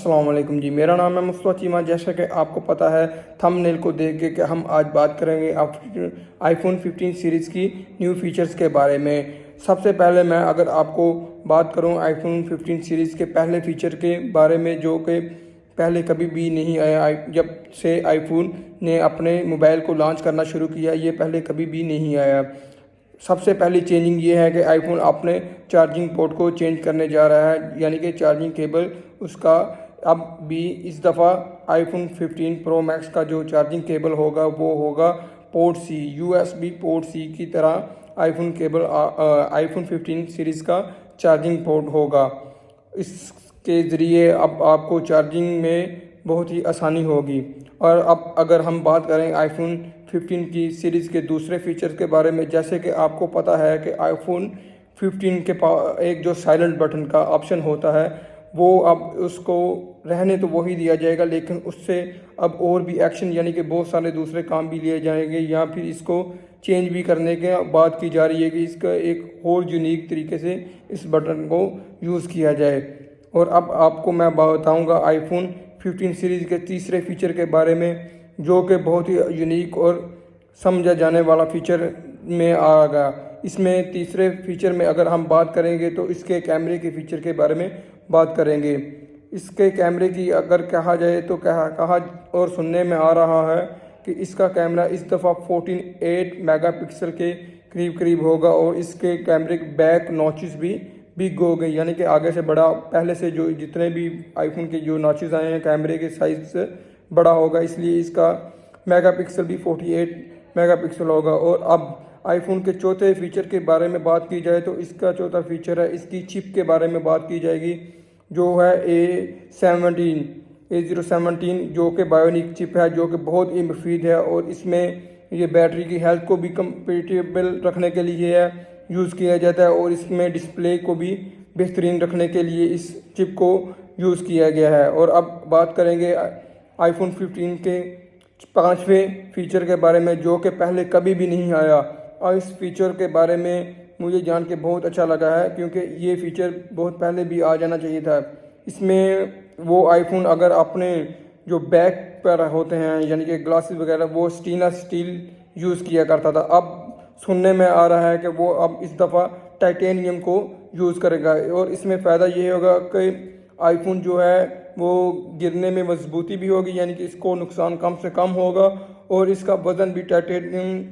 अस्सलाम वालेकुम जी, मेरा नाम है मुस्तफ़ा चीमा। जैसा कि आपको पता है थंबनेल को देख के कि हम आज बात करेंगे आईफोन 15 सीरीज़ की न्यू फीचर्स के बारे में। सबसे पहले मैं अगर आपको बात करूं आईफोन 15 सीरीज़ के पहले फीचर के बारे में, जो कि पहले कभी भी नहीं आया। जब से आईफोन ने अपने मोबाइल को लॉन्च करना शुरू किया, ये पहले कभी भी नहीं आया। सबसे पहली चेंजिंग ये है कि आईफोन अपने चार्जिंग पोर्ट को चेंज करने जा रहा है, यानी कि चार्जिंग केबल उसका अब भी इस दफ़ा आईफोन 15 प्रो मैक्स का जो चार्जिंग केबल होगा वो होगा port C, USB port C की तरह आईफोन केबल आईफोन 15 सीरीज़ का चार्जिंग पोर्ट होगा। इसके ज़रिए अब आपको चार्जिंग में बहुत ही आसानी होगी। और अब अगर हम बात करें आईफोन 15 की सीरीज़ के दूसरे फीचर के बारे में, जैसे कि आपको पता है कि आईफोन 15 के पास एक जो साइलेंट बटन का ऑप्शन होता है, वो अब उसको रहने तो वही दिया जाएगा, लेकिन उससे अब और भी एक्शन यानी कि बहुत सारे दूसरे काम भी लिए जाएंगे, या फिर इसको चेंज भी करने के बात की जा रही है कि इसका एक और यूनिक तरीके से इस बटन को यूज़ किया जाए। और अब आपको मैं बताऊंगा आईफोन 15 सीरीज़ के तीसरे फीचर के बारे में, जो कि बहुत ही यूनिक और समझा जाने वाला फीचर में आ गया। इसमें तीसरे फीचर में अगर हम बात करेंगे तो इसके कैमरे के फीचर के बारे में बात करेंगे। इसके कैमरे की अगर कहा जाए तो कहा और सुनने में आ रहा है कि इसका कैमरा इस दफ़ा 14.8 मेगापिक्सल के करीब करीब होगा, और इसके कैमरे के बैक नॉचेस भी बिग हो गई, यानी कि आगे से बड़ा, पहले से जो जितने भी आईफोन के जो नॉचेस आए हैं कैमरे के साइज से बड़ा होगा, इसलिए इसका मेगापिक्सल भी 48 मेगापिक्सल होगा। और अब आईफोन के चौथे फीचर के बारे में बात की जाए तो इसका चौथा फीचर है इसकी चिप के बारे में बात की जाएगी, जो है A017, जो कि बायोनिक चिप है, जो कि बहुत ही मुफीद है। और इसमें ये बैटरी की हेल्थ को भी कंपेटेबल रखने के लिए यूज़ किया जाता है, और इसमें डिस्प्ले को भी बेहतरीन रखने के लिए इस चिप को यूज़ किया गया है। और अब बात करेंगे आईफोन 15 के पांचवें फीचर के बारे में, जो कि पहले कभी भी नहीं आया। और इस फीचर के बारे में मुझे जान के बहुत अच्छा लगा है, क्योंकि ये फीचर बहुत पहले भी आ जाना चाहिए था। इसमें वो आईफोन अगर अपने जो बैक पर होते हैं यानी कि ग्लासेस वगैरह, वो स्टेनलेस स्टील यूज़ किया करता था। अब सुनने में आ रहा है कि वो अब इस दफ़ा टाइटेनियम को यूज़ करेगा, और इसमें फ़ायदा ये होगा कि आईफोन जो है वो गिरने में मजबूती भी होगी, यानी कि इसको नुकसान कम से कम होगा, और इसका वज़न भी टाइटेनियम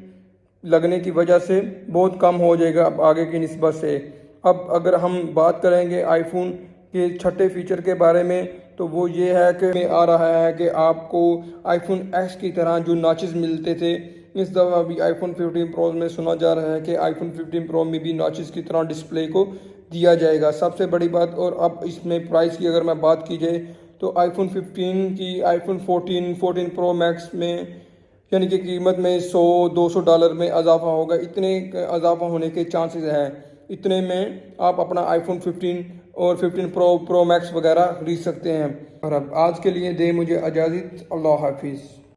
लगने की वजह से बहुत कम हो जाएगा अब आगे की निस्बत से। अब अगर हम बात करेंगे आईफोन के छठे फीचर के बारे में, तो वो ये है कि आ रहा है कि आपको आईफोन एक्स की तरह जो नॉचेस मिलते थे, इस दफ़ा भी आईफोन 15 प्रो में सुना जा रहा है कि आईफोन 15 प्रो में भी नॉचेस की तरह डिस्प्ले को दिया जाएगा। सबसे बड़ी बात, और अब इसमें प्राइस की अगर मैं बात की जाए तो आईफोन 15 की आईफोन 14 प्रो मैक्स में यानी कि कीमत में $100-200 में इजाफा होगा। इतने इजाफा होने के चांसेस हैं। इतने में आप अपना आईफोन 15 और 15 प्रो मैक्स वगैरह खरीद सकते हैं। और अब आज के लिए दे मुझे इजाज़त। अल्लाह हाफिज़।